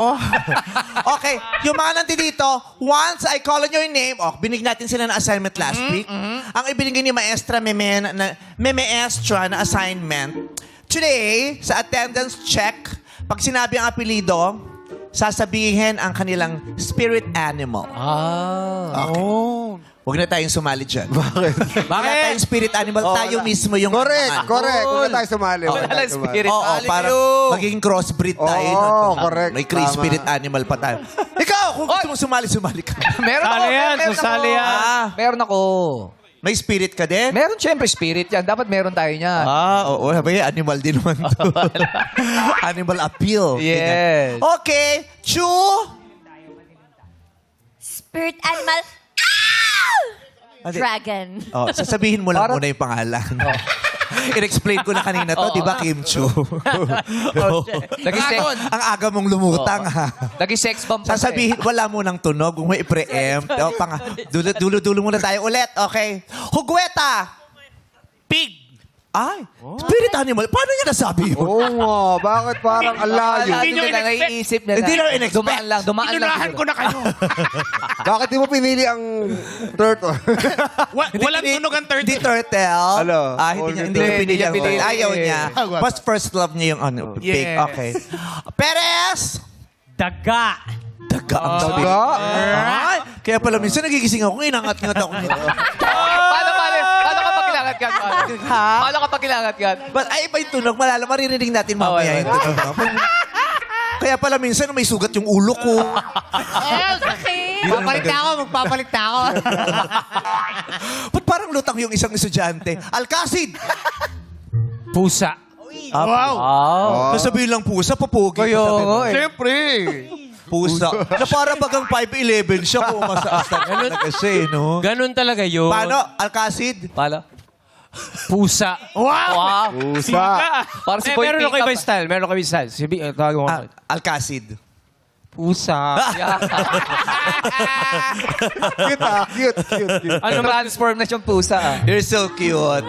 Oh. Okay, yung mga nandito, once I call on your name, binigyan natin sila ng assignment last week. Ang ibinigay ni Maestra Maestra na assignment. Today, sa attendance check, pag sinabi ang apelido, sasabihin ang kanilang spirit animal. Okay. Huwag na tayong sumali dyan. Bakit? Wala tayong spirit animal, tayo mismo yung... Correct. Huwag na tayo sumali. Wala lang spirit. Oo, para magiging crossbreed tayo. Oo, correct. May Chris Tama. spirit animal pa tayo. Ikaw, kung gusto mong sumali ka. Meron ako. Sali yan, meron sasali ako. yan. Meron ako. May spirit ka din? Meron syempre spirit yan. Dapat meron tayo niyan. Oo. Sabi, animal din naman to. Animal appeal. Yes. Okay. Chu! Spirit animal. Ate, Dragon. sasabihin mo lang Parang- muna yung pangalan. In-explain ko na kanina to, di ba, Kim Chu? Ang aga mong lumutang, ha? Naging sex bomb pa siya eh. Sasabihin, wala mo nang tunog, kung may i-preempt. Dulo-dulo muna tayo ulit, okay? Hugweta! Pig. Ay, spirit animal. Paano niya nasabi yun? Oo nga, bakit parang ang layo? Hindi nyo naiisip na Hindi nyo in-expect. Dumaan lang. Inunahan ko na kayo. Bakit di mo pinili ang turtle? Walang tunog ang third. Hindi turtle. Ano? Hindi niya pinili ang pinili. Ayaw niya. Mas first love niya yung pig. Yes. Okay. Perez! Daga. Daga ang sabi. Daga? Ay, kaya pala minsan nagigising ako, inangat-ngat ako nito. Paano kapag kailangan ka? Ha? Paano kapag kailangan ka? But ay, iba yung tunog. Maririnig natin mamaya yung tunog. Kaya pala minsan may sugat yung ulo ko. Bakit? Magpapalit na ako. Ba't parang lutang yung isang estudyante? Alkasid! Pusa. Wow! Sasabihin lang pusa, papugi. Kayo nga eh. Siyempre. Pusa. Na para bagang 5'11 siya kung masaasag talaga siya, eh, no? Ganun talaga yun. Paano? Alkasid? Pala? Pusa. Wow. Pusa. Para si Boy Meron ako Pickup. ibang style. Meron ako ibang style. Tawag mo ako. Alkasid. Pusa. Cute. Ano transform na siyang pusa ah. You're so cute.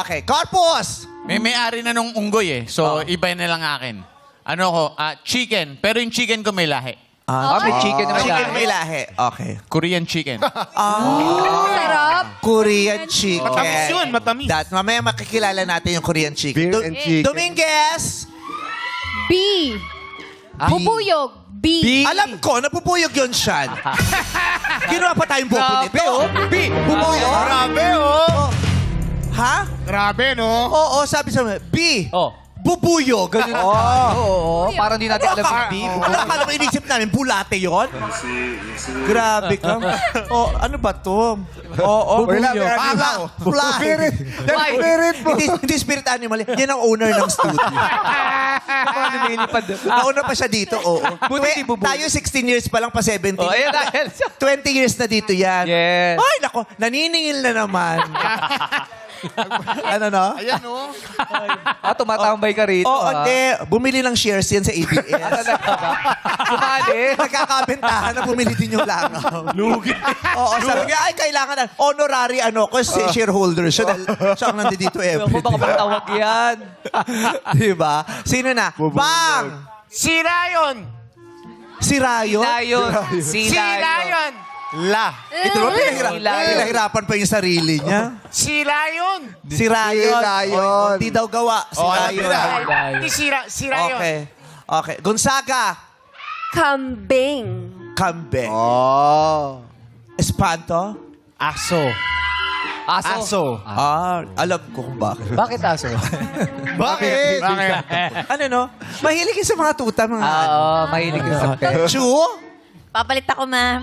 Okay. Corpus! May-ari na nung unggoy eh. So, iba na lang akin. Ano ko? Chicken. Pero yung chicken ko may lahi. May chicken naman Chicken yan. may lahi. Okay. Korean chicken. Sarap. Korean chicken. Matamis yun, matamis. Mamaya makikilala natin yung Korean chicken. Beer and chicken. Dominguez! B. Bubuyog. B. Alam ko, napupuyog yun siyan. Ginawa pa tayong bobo nito. B. Bubuyog. Grabe, oh. Ha? Grabe, no? Oo, sabi sa mga, B. Oh. Bubuyog. Ganun. Oo. Parang di natin alam yung B. Ano akala mo inisip namin? Bulate yun? Grabe ka. Ano ba to? Wala, Bubuyog. Fly. Spirit. Why? Spirit po. Hindi spirit animal. Yan ang owner ng studio. Paano lumilipad? Nauna pa siya dito, oo. Buti di bubuyog. Tayo 16 years pa lang, pa 17. Oh, ayan dahil. 20 years na dito yan. Yes. Ay, nako, naniningil na naman. Ano no? Ayan, oh. Tumatambay ka rito. Oo, ah. hindi. Bumili ng shares yan sa ABS. Sumali. Nagkakabentahan na bumili din yung langaw. Lugi. Oo, sabi niya, ay, kailangan na. Honorary, kasi shareholder siya. Dahil siya ang nandito Ako everyday. baka matawag yan. Diba? Sino na? Bang! Si Ryan. Si Rayo? Lion. Si Ryan. La. Ito ba pinahirapan pa yung sarili niya? Si Ryan. Si Rayon. Si Rayon. Hindi daw gawa. Si Rayon. Si Ryan. Okay. Okay. Gonzaga. Kambing. Kambing. Oh. Espanto. Aso. Aso. Alam ko kung bakit. Bakit aso? Bakit? Ano no? Mahilig yun sa mga tuta, mga Oo, mahilig yung sa pet. Chu? Papalit ako, ma'am.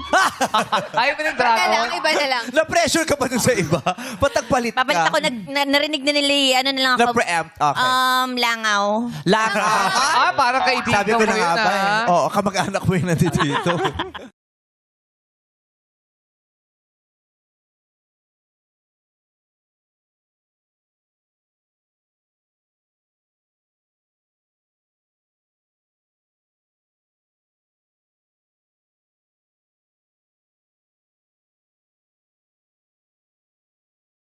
Ayaw mo ng Iba na lang, dragon? iba na lang. Na-pressure ka ba dun sa iba? Ba't nagpalit ka? Papalit ako, narinig na nila ano na lang ako. Na-preempt. Okay. Langaw. Langaw. Parang kaibigan Sabi ko mo na yun nga ba eh. ah. Oo, kamag-anak mo yung nandito dito.